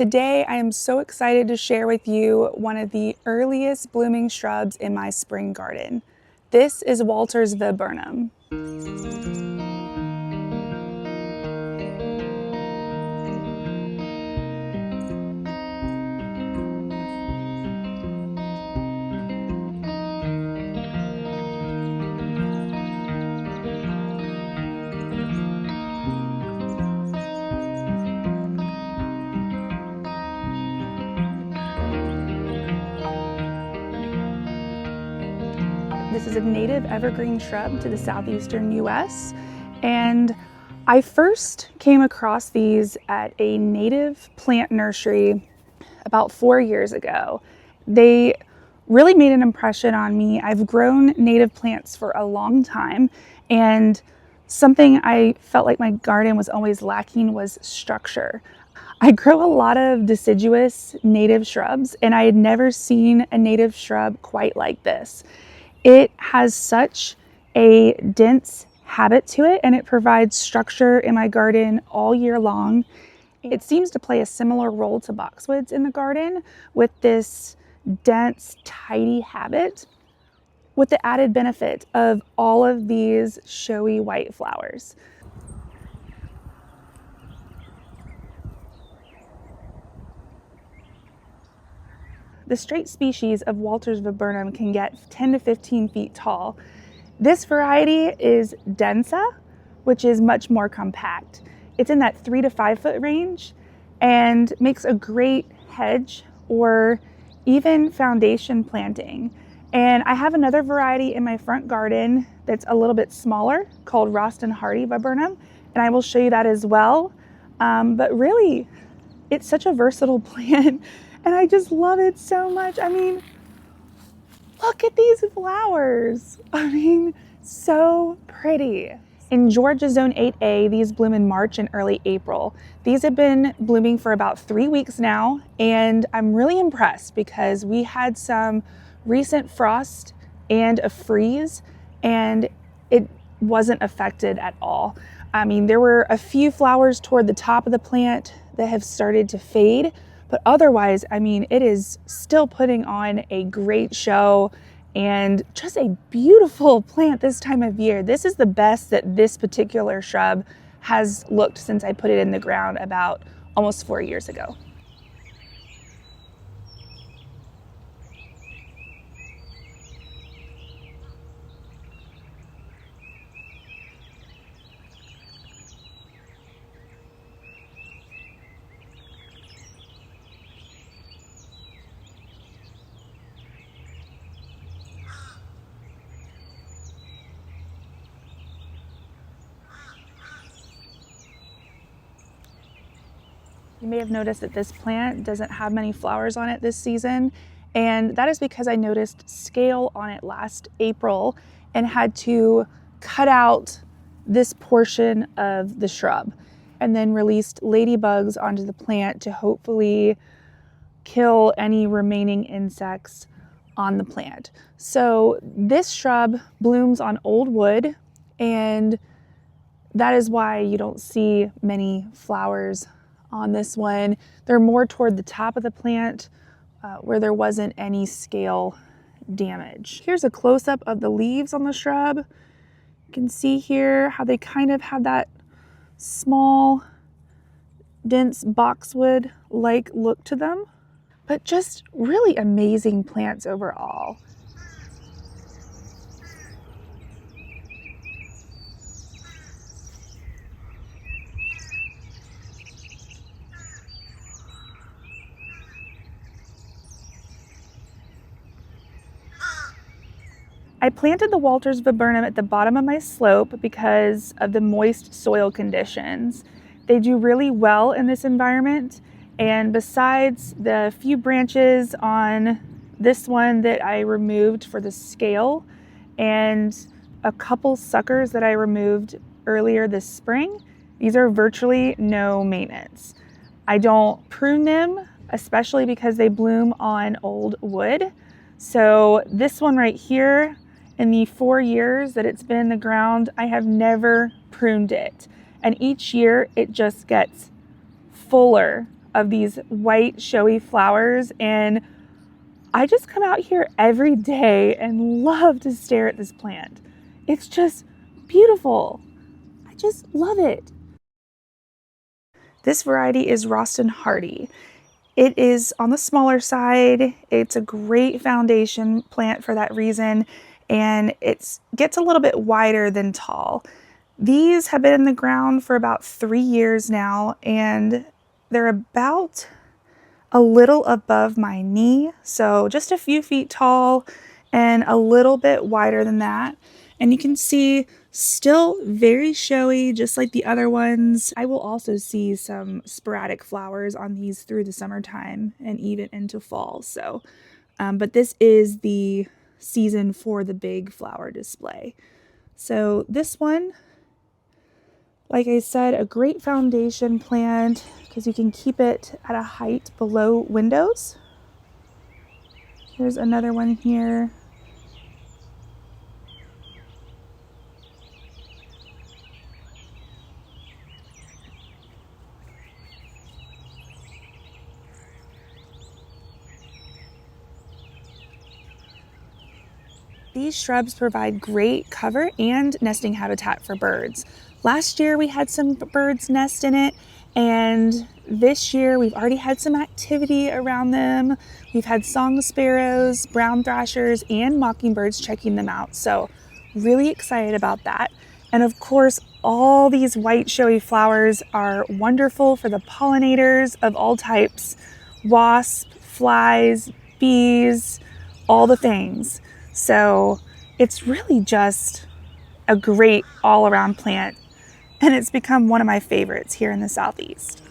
Today I am so excited to share with you one of the earliest blooming shrubs in my spring garden. This is Walter's Viburnum. This is a native evergreen shrub to the southeastern US, and I first came across these at a native plant nursery about 4 years ago. They really made an impression on me. I've grown native plants for a long time, and something I felt like my garden was always lacking was structure. I grow a lot of deciduous native shrubs, and I had never seen a native shrub quite like this. It has such a dense habit to it, and it provides structure in my garden all year long. It seems to play a similar role to boxwoods in the garden with this dense, tidy habit, with the added benefit of all of these showy white flowers. The straight species of Walter's Viburnum can get 10 to 15 feet tall. This variety is Densa, which is much more compact. It's in that 3 to 5 foot range and makes a great hedge or even foundation planting. And I have another variety in my front garden that's a little bit smaller called Raulston hardy Viburnum, and I will show you that as well. But really, it's such a versatile plant. And I just love it so much. I mean, look at these flowers. I mean, so pretty. In Georgia Zone 8A, these bloom in March and early April. These have been blooming for about 3 weeks now, and I'm really impressed because we had some recent frost and a freeze, and it wasn't affected at all. I mean, there were a few flowers toward the top of the plant that have started to fade, but otherwise, I mean, it is still putting on a great show and just a beautiful plant this time of year. This is the best that this particular shrub has looked since I put it in the ground about almost 4 years ago. You may have noticed that this plant doesn't have many flowers on it this season, and that is because I noticed scale on it last April and had to cut out this portion of the shrub and then released ladybugs onto the plant to hopefully kill any remaining insects on the plant. So this shrub blooms on old wood, and that is why you don't see many flowers on this one. They're more toward the top of the plant where there wasn't any scale damage. Here's a close-up of the leaves on the shrub. You can see here how they kind of have that small, dense boxwood-like look to them, but just really amazing plants overall. I planted the Walter's Viburnum at the bottom of my slope because of the moist soil conditions. They do really well in this environment, and besides the few branches on this one that I removed for the scale and a couple suckers that I removed earlier this spring, these are virtually no maintenance. I don't prune them, especially because they bloom on old wood. So this one right here, in the 4 years that it's been in the ground, I have never pruned it. And each year it just gets fuller of these white showy flowers, and I just come out here every day and love to stare at this plant. It's just beautiful. I just love it. This variety is Raulston hardy. It is on the smaller side. It's a great foundation plant for that reason, and it gets a little bit wider than tall. These have been in the ground for about 3 years now, and they're about a little above my knee, so just a few feet tall and a little bit wider than that. And you can see still very showy, just like the other ones. I will also see some sporadic flowers on these through the summertime and even into fall. So, but this is the season for the big flower display. So this one, like I said, a great foundation plant because you can keep it at a height below windows. Here's another one here. These shrubs provide great cover and nesting habitat for birds. Last year we had some birds nest in it, and this year we've already had some activity around them. We've had song sparrows, brown thrashers, and mockingbirds checking them out. So really excited about that. And of course, all these white showy flowers are wonderful for the pollinators of all types: wasps, flies, bees, all the things. So it's really just a great all-around plant, and it's become one of my favorites here in the Southeast.